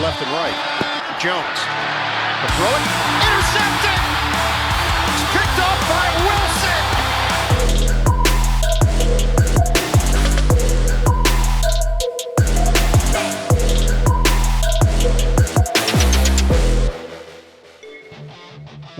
left and right. Jones. The throw it. Intercepted! It's picked off by Wilson!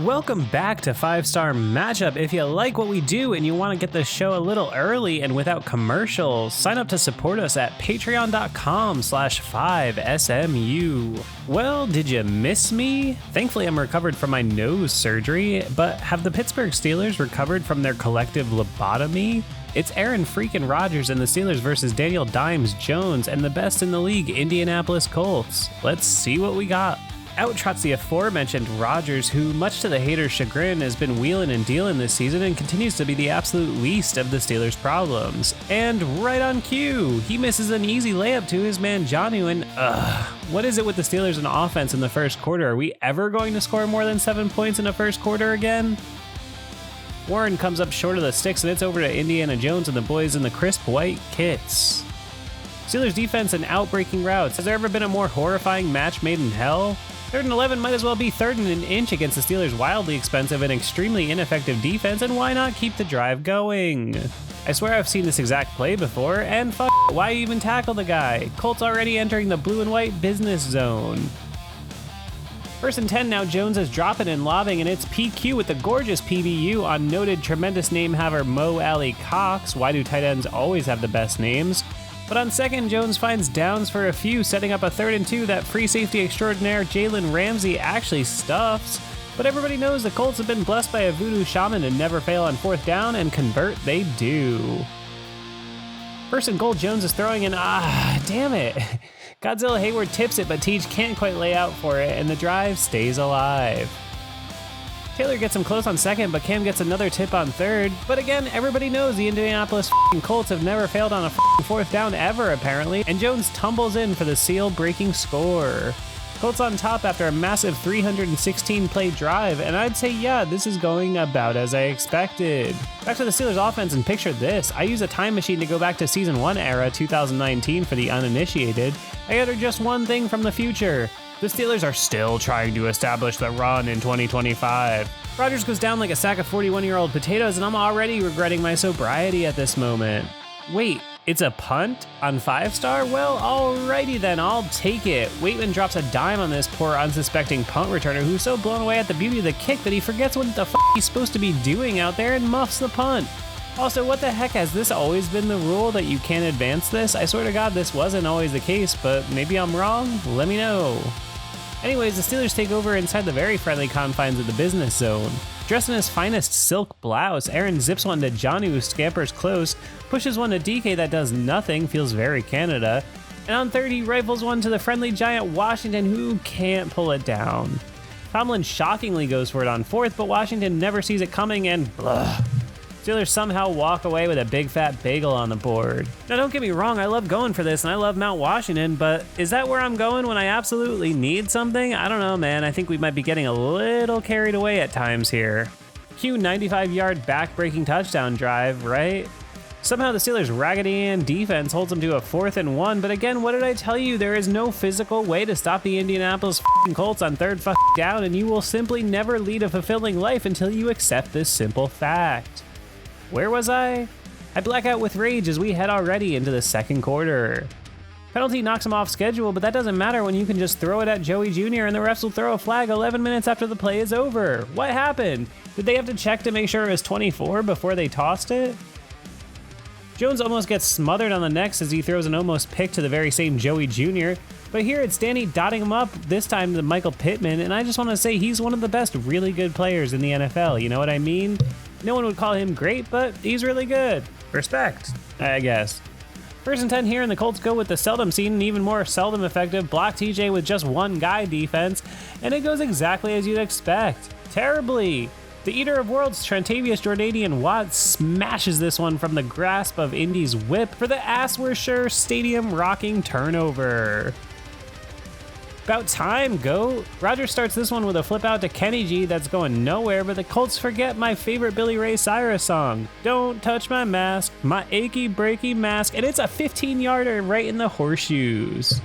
Welcome back to 5-Star Matchup. If you like what we do and you want to get the show a little early and without commercials, sign up to support us at patreon.com/5SMU. Well, did you miss me? Thankfully, I'm recovered from my nose surgery, but have the Pittsburgh Steelers recovered from their collective lobotomy? It's Aaron freaking Rodgers and the Steelers versus Daniel Dimes Jones and the best in the league, Indianapolis Colts. Let's see what we got. Out trots the aforementioned Rodgers, who, much to the haters' chagrin, has been wheeling and dealing this season and continues to be the absolute least of the Steelers' problems. And right on cue, he misses an easy layup to his man Jonnu, and what is it with the Steelers and offense in the first quarter? Are we ever going to score more than 7 points in the first quarter again? Warren comes up short of the sticks, and it's over to Indiana Jones and the boys in the crisp white kits. Steelers defense and outbreaking routes. Has there ever been a more horrifying match made in hell? 3rd and 11 might as well be 3rd and an inch against the Steelers' wildly expensive and extremely ineffective defense, and why not keep the drive going? I swear I've seen this exact play before, and why even tackle the guy? Colts already entering the blue and white business zone. 1st and 10 now, Jones is dropping and lobbing, and it's PQ with the gorgeous PBU on noted tremendous name haver Mo Alley Cox. Why do tight ends always have the best names? But on 2nd, Jones finds downs for a few, setting up a 3rd and 2 that free safety extraordinaire Jalen Ramsey actually stuffs. But everybody knows the Colts have been blessed by a voodoo shaman and never fail on 4th down, and convert they do. 1st and goal, Jones is throwing in, damn it. Godzilla Hayward tips it, but Teach can't quite lay out for it, and the drive stays alive. Taylor gets him close on 2nd, but Cam gets another tip on 3rd. But again, everybody knows the Indianapolis Colts have never failed on a 4th down ever, apparently, and Jones tumbles in for the seal-breaking score. Colts on top after a massive 316-play drive, and I'd say, yeah, this is going about as I expected. Back to the Steelers offense, and picture this. I use a time machine to go back to Season 1 era 2019 for the uninitiated. I utter just one thing from the future. The Steelers are still trying to establish the run in 2025. Rodgers goes down like a sack of 41-year-old potatoes, and I'm already regretting my sobriety at this moment. Wait, it's a punt on 5-star? Well, alrighty then, I'll take it. Waitman drops a dime on this poor unsuspecting punt returner who's so blown away at the beauty of the kick that he forgets what the he's supposed to be doing out there and muffs the punt. Also, what the heck, has this always been the rule that you can't advance this? I swear to God this wasn't always the case, but maybe I'm wrong? Let me know. Anyways, the Steelers take over inside the very friendly confines of the business zone. Dressed in his finest silk blouse, Aaron zips one to Jonnu, who scampers close, pushes one to DK that does nothing, feels very Canada, and on 3rd he rifles one to the friendly giant Washington, who can't pull it down. Tomlin shockingly goes for it on 4th, but Washington never sees it coming, and blah. Steelers somehow walk away with a big fat bagel on the board. Now don't get me wrong, I love going for this and I love Mount Washington, but is that where I'm going when I absolutely need something? I don't know, man. I think we might be getting a little carried away at times here. Cue 95-yard back-breaking touchdown drive, right? Somehow the Steelers' Raggedy Ann defense holds them to a 4th and 1, but again, what did I tell you? There is no physical way to stop the Indianapolis Colts on 3rd down, and you will simply never lead a fulfilling life until you accept this simple fact. Where was I? I black out with rage as we head already into the 2nd quarter. Penalty knocks him off schedule, but that doesn't matter when you can just throw it at Joey Jr. and the refs will throw a flag 11 minutes after the play is over. What happened? Did they have to check to make sure it was 24 before they tossed it? Jones almost gets smothered on the next as he throws an almost pick to the very same Joey Jr., but here it's Danny dotting him up, this time to Michael Pittman, and I just want to say he's one of the best really good players in the NFL, you know what I mean? No one would call him great, but he's really good. Respect, I guess. 1st and 10 here, and the Colts go with the seldom seen and even more seldom effective block TJ with just one guy defense, and it goes exactly as you'd expect. Terribly. The Eater of Worlds, Trentavious Jordanian Watt, smashes this one from the grasp of Indy's whip for the ass-we're-sure stadium-rocking turnover. About time, GOAT. Rodgers starts this one with a flip out to Kenny G that's going nowhere, but the Colts forget my favorite Billy Ray Cyrus song, Don't Touch My Mask, My Achy Breaky Mask, and it's a 15-yarder right in the horseshoes.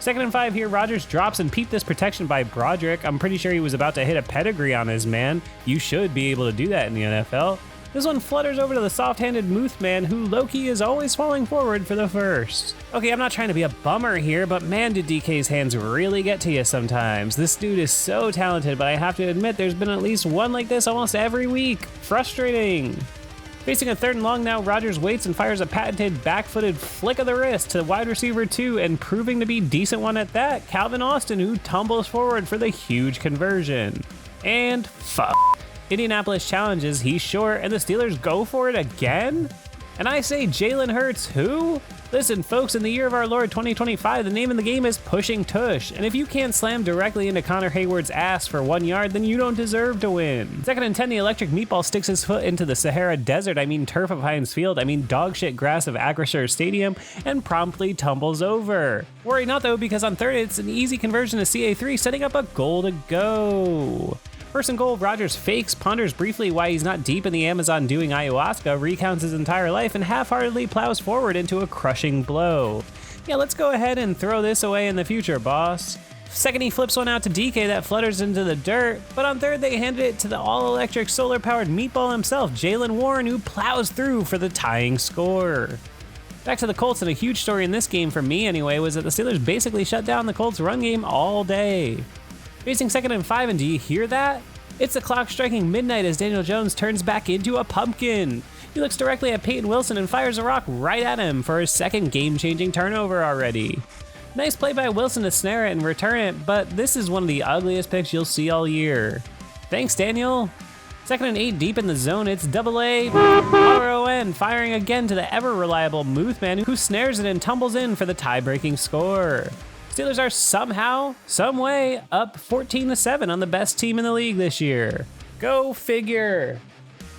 2nd and 5 here, Rodgers drops and peep this protection by Broderick. I'm pretty sure he was about to hit a pedigree on his man. You should be able to do that in the NFL. This one flutters over to the soft-handed Muth man, who low-key is always falling forward for the first. Okay, I'm not trying to be a bummer here, but man, did DK's hands really get to you sometimes. This dude is so talented, but I have to admit there's been at least one like this almost every week. Frustrating. Facing a 3rd and long now, Rodgers waits and fires a patented back-footed flick of the wrist to wide receiver 2, and proving to be decent one at that, Calvin Austin, who tumbles forward for the huge conversion. And fuck. Indianapolis challenges, he's short, and the Steelers go for it again? And I say Jalen Hurts, who? Listen, folks, in the year of our Lord 2025, the name of the game is pushing tush, and if you can't slam directly into Connor Hayward's ass for 1 yard, then you don't deserve to win. 2nd and 10, the electric meatball sticks his foot into the Sahara Desert, turf of Heinz Field, dog shit grass of Acrisure Stadium, and promptly tumbles over. Worry not though, because on 3rd, it's an easy conversion to CA3, setting up a goal to go. 1st and goal, Rodgers fakes, ponders briefly why he's not deep in the Amazon doing ayahuasca, recounts his entire life, and half-heartedly plows forward into a crushing blow. Yeah, let's go ahead and throw this away in the future, boss. 2nd, he flips one out to DK that flutters into the dirt, but on 3rd, they handed it to the all-electric, solar-powered meatball himself, Jalen Warren, who plows through for the tying score. Back to the Colts, and a huge story in this game, for me anyway, was that the Steelers basically shut down the Colts' run game all day. Facing 2nd and 5, and do you hear that? It's the clock striking midnight as Daniel Jones turns back into a pumpkin. He looks directly at Peyton Wilson and fires a rock right at him for his 2nd game-changing turnover already. Nice play by Wilson to snare it and return it, but this is one of the ugliest picks you'll see all year. Thanks, Daniel. 2nd and 8 deep in the zone, it's AA RON firing again to the ever-reliable Muth man, who snares it and tumbles in for the tie-breaking score. Steelers are somehow, some way, up 14-7 on the best team in the league this year. Go figure.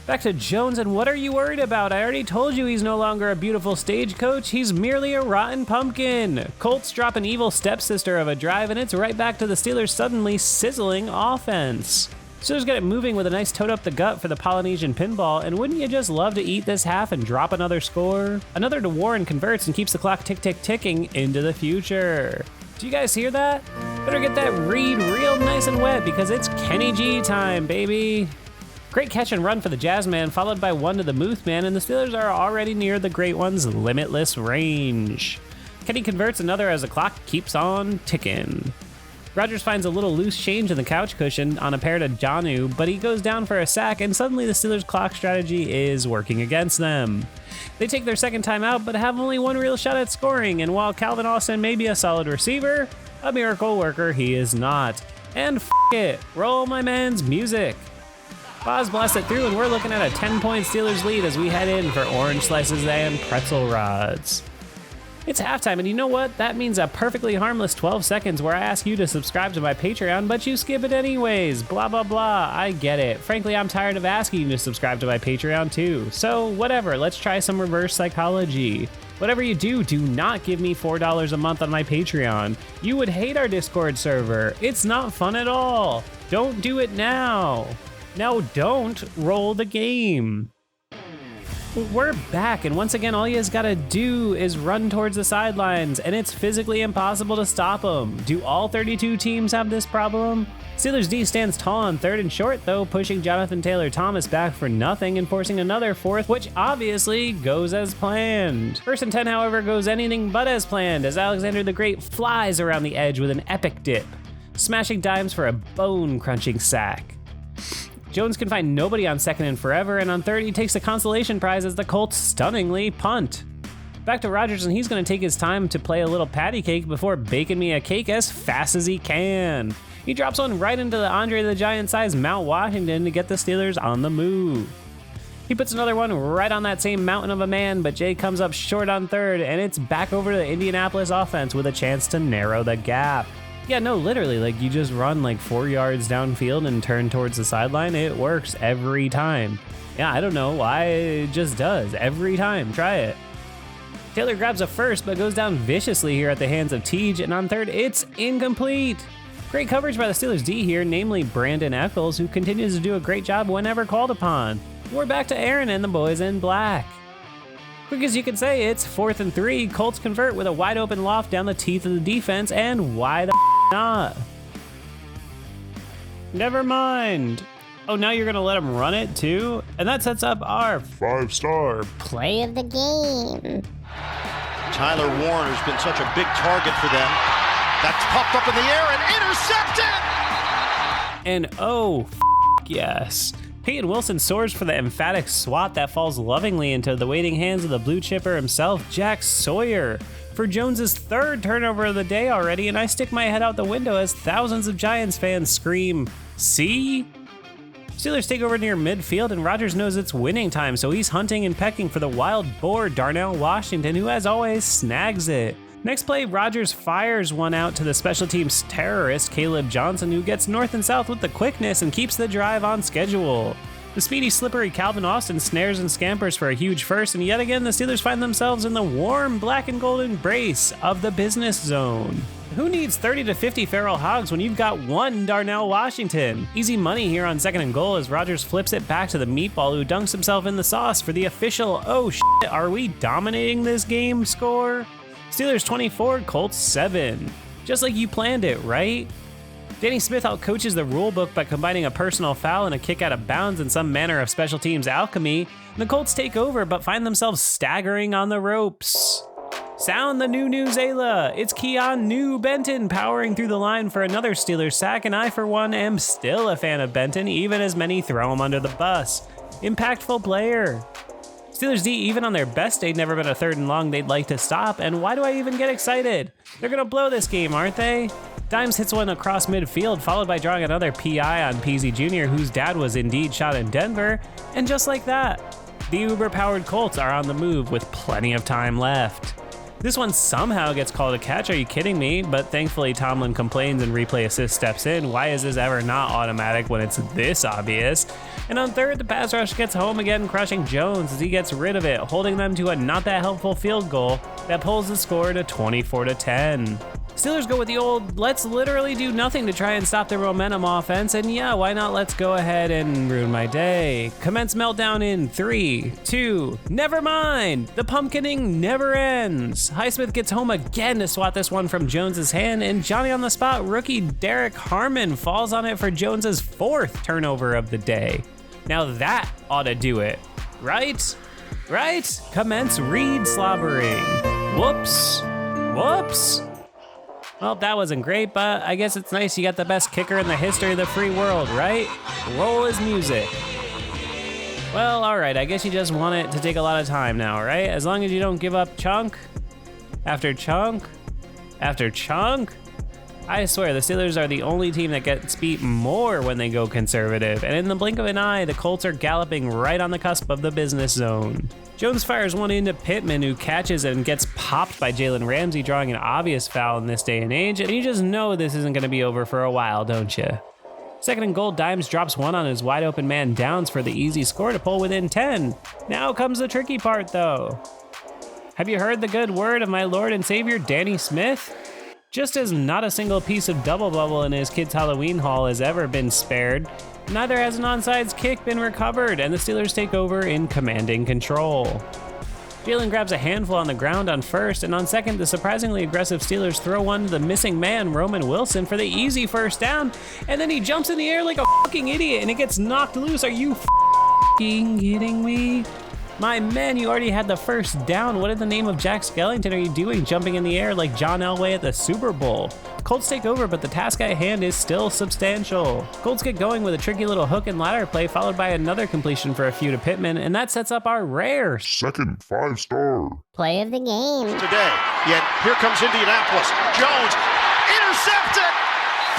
Back to Jones, and what are you worried about? I already told you he's no longer a beautiful stagecoach, he's merely a rotten pumpkin. Colts drop an evil stepsister of a drive, and it's right back to the Steelers' suddenly sizzling offense. Steelers get it moving with a nice tote up the gut for the Polynesian pinball, and wouldn't you just love to eat this half and drop another score? Another to Warren converts and keeps the clock ticking into the future. Do you guys hear that? Better get that read real nice and wet because it's Kenny G time, baby. Great catch and run for the Jazzman, followed by one to the Muth man, and the Steelers are already near the Great One's limitless range. Kenny converts another as the clock keeps on ticking. Rodgers finds a little loose change in the couch cushion on a pair to Jonnu, but he goes down for a sack, and suddenly the Steelers' clock strategy is working against them. They take their 2nd timeout, but have only one real shot at scoring, and while Calvin Austin may be a solid receiver, a miracle worker he is not. And it, roll my man's music. Boz blasts it through, and we're looking at a 10-point Steelers lead as we head in for orange slices and pretzel rods. It's halftime, and you know what? That means a perfectly harmless 12 seconds where I ask you to subscribe to my Patreon, but you skip it anyways. Blah, blah, blah. I get it. Frankly, I'm tired of asking you to subscribe to my Patreon too. So whatever, let's try some reverse psychology. Whatever you do, do not give me $4 a month on my Patreon. You would hate our Discord server. It's not fun at all. Don't do it now. Now don't roll the game. We're back, and once again, all you guys gotta do is run towards the sidelines, and it's physically impossible to stop them. Do all 32 teams have this problem? Steelers D stands tall on 3rd and short, though, pushing Jonathan Taylor-Thomas back for nothing and forcing another 4th, which obviously goes as planned. 1st and 10, however, goes anything but as planned, as Alexander the Great flies around the edge with an epic dip, smashing dimes for a bone-crunching sack. Jones can find nobody on 2nd and forever, and on 3rd he takes the consolation prize as the Colts stunningly punt. Back to Rodgers, and he's going to take his time to play a little patty cake before baking me a cake as fast as he can. He drops one right into the Andre the Giant-sized Mount Washington to get the Steelers on the move. He puts another one right on that same mountain of a man, but Jay comes up short on 3rd, and it's back over to the Indianapolis offense with a chance to narrow the gap. Yeah, no, literally, like, you just run like 4 yards downfield and turn towards the sideline. It works every time. Yeah, I don't know why, it just does every time. Try it. Taylor grabs a first, but goes down viciously here at the hands of Teej, and on 3rd, it's incomplete. Great coverage by the Steelers D here, namely Brandon Eccles, who continues to do a great job whenever called upon. We're back to Aaron and the boys in black. Quick as you can say, it's 4th and 3. Colts convert with a wide open loft down the teeth of the defense, and why the not? Never mind. Oh, now you're gonna let them run it too? And that sets up our 5-star play of the game. Tyler Warren has been such a big target for them. That's popped up in the air and intercepted! And oh, yes. Peyton Wilson soars for the emphatic swat that falls lovingly into the waiting hands of the blue chipper himself, Jack Sawyer, for Jones's 3rd turnover of the day already, and I stick my head out the window as thousands of Giants fans scream, "See?" Steelers take over near midfield, and Rodgers knows it's winning time, so he's hunting and pecking for the wild boar Darnell Washington, who as always snags it. Next play, Rodgers fires one out to the special teams terrorist Caleb Johnson, who gets north and south with the quickness and keeps the drive on schedule. The speedy, slippery Calvin Austin snares and scampers for a huge first, and yet again the Steelers find themselves in the warm black and gold embrace of the business zone. Who needs 30 to 50 feral hogs when you've got one Darnell Washington? Easy money here on 2nd and goal as Rodgers flips it back to the meatball, who dunks himself in the sauce for the official "oh shit, are we dominating this game" score. Steelers 24, Colts 7. Just like you planned it, right? Danny Smith outcoaches the rulebook by combining a personal foul and a kick out of bounds in some manner of special teams alchemy. The Colts take over but find themselves staggering on the ropes. Sound the new Ayla. It's Keon New Benton powering through the line for another Steelers sack, and I for one am still a fan of Benton, even as many throw him under the bus. Impactful player. Steelers D, even on their best day, never been a 3rd and long they'd like to stop, and why do I even get excited? They're gonna blow this game, aren't they? Dimes hits one across midfield, followed by drawing another PI on Peasy Jr., whose dad was indeed shot in Denver, and just like that, the uber-powered Colts are on the move with plenty of time left. This one somehow gets called a catch, are you kidding me? But thankfully Tomlin complains and replay assist steps in. Why is this ever not automatic when it's this obvious? And on 3rd, the pass rush gets home again, crushing Jones as he gets rid of it, holding them to a not that helpful field goal that pulls the score to 24-10. Steelers go with the old, let's literally do nothing to try and stop their momentum offense, and yeah, why not let's go ahead and ruin my day. Commence meltdown in 3, 2, never mind! The pumpkining never ends! Highsmith gets home again to swat this one from Jones's hand, and Johnny on the spot rookie Derek Harmon falls on it for Jones's 4th turnover of the day. Now that ought to do it, right? Right? Commence Reed slobbering. Whoops. Whoops. Well, that wasn't great, but I guess it's nice you got the best kicker in the history of the free world, right? Roll his music. Well, alright, I guess you just want it to take a lot of time now, right? As long as you don't give up chunk after chunk after chunk. I swear, the Steelers are the only team that gets beat more when they go conservative, and in the blink of an eye, the Colts are galloping right on the cusp of the business zone. Jones fires one into Pittman, who catches it and gets popped by Jalen Ramsey, drawing an obvious foul in this day and age, and you just know this isn't going to be over for a while, don't you? 2nd and goal, Dimes drops one on his wide open man Downs for the easy score to pull within 10. Now comes the tricky part, though. Have you heard the good word of my Lord and Savior, Danny Smith? Just as not a single piece of double bubble in his kid's Halloween haul has ever been spared, neither has an onside kick been recovered, and the Steelers take over in commanding control. Jalen grabs a handful on the ground on 1st, and on 2nd, the surprisingly aggressive Steelers throw one to the missing man, Roman Wilson, for the easy 1st down, and then he jumps in the air like a fucking idiot, and it gets knocked loose. Are you fucking kidding me? My man, you already had the 1st down. What in the name of Jack Skellington are you doing, jumping in the air like John Elway at the Super Bowl? Colts take over, but the task at hand is still substantial. Colts get going with a tricky little hook and ladder play, followed by another completion for a few to Pittman, and that sets up our rare 2nd 5-star play of the game. Today, yet here comes Indianapolis. Jones, intercepted!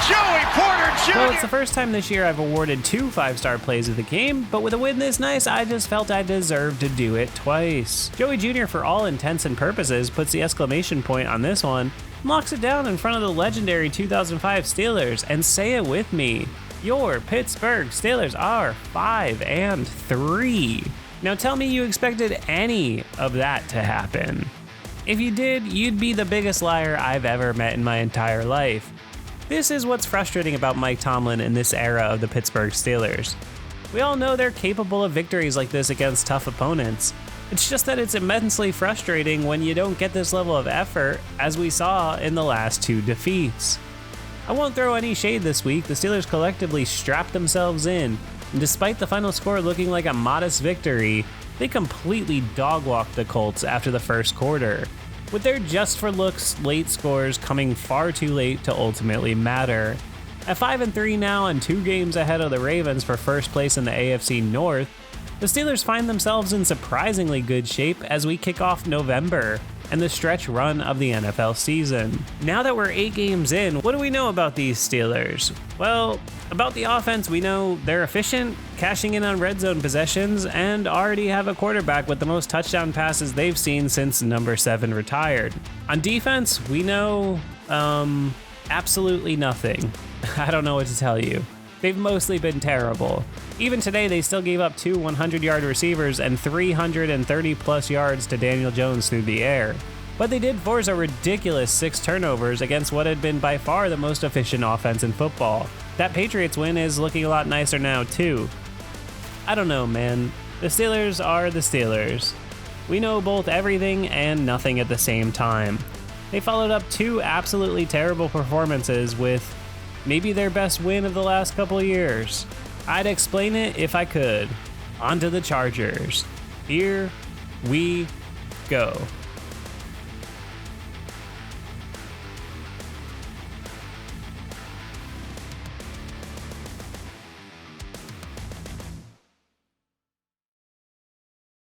Joey Porter Jr. Well, it's the first time this year I've awarded 2 5-star plays of the game, but with a win this nice, I just felt I deserved to do it twice. Joey Jr., for all intents and purposes, puts the exclamation point on this one, and locks it down in front of the legendary 2005 Steelers, and say it with me. Your Pittsburgh Steelers are 5-3. Now tell me you expected any of that to happen. If you did, you'd be the biggest liar I've ever met in my entire life. This is what's frustrating about Mike Tomlin in this era of the Pittsburgh Steelers. We all know they're capable of victories like this against tough opponents, It's just that it's immensely frustrating when you don't get this level of effort, as we saw in the last 2 defeats. I won't throw any shade this week. The Steelers collectively strapped themselves in, and despite the final score looking like a modest victory, they completely dog-walked the Colts after the first quarter, with their just-for-looks late scores coming far too late to ultimately matter. At 5-3 now and 2 games ahead of the Ravens for first place in the AFC North, the Steelers find themselves in surprisingly good shape as we kick off November and the stretch run of the NFL season. Now that we're 8 games in, what do we know about these Steelers? Well, about the offense, we know they're efficient, cashing in on red zone possessions, and already have a quarterback with the most touchdown passes they've seen since number 7 retired. On defense, we know, absolutely nothing. I don't know what to tell you. They've mostly been terrible. Even today, they still gave up 2 100-yard receivers and 330-plus yards to Daniel Jones through the air. But they did force a ridiculous 6 turnovers against what had been by far the most efficient offense in football. That Patriots win is looking a lot nicer now, too. I don't know, man. The Steelers are the Steelers. We know both everything and nothing at the same time. They followed up 2 absolutely terrible performances with maybe their best win of the last couple years. I'd explain it if I could. On to the Chargers. Here we go.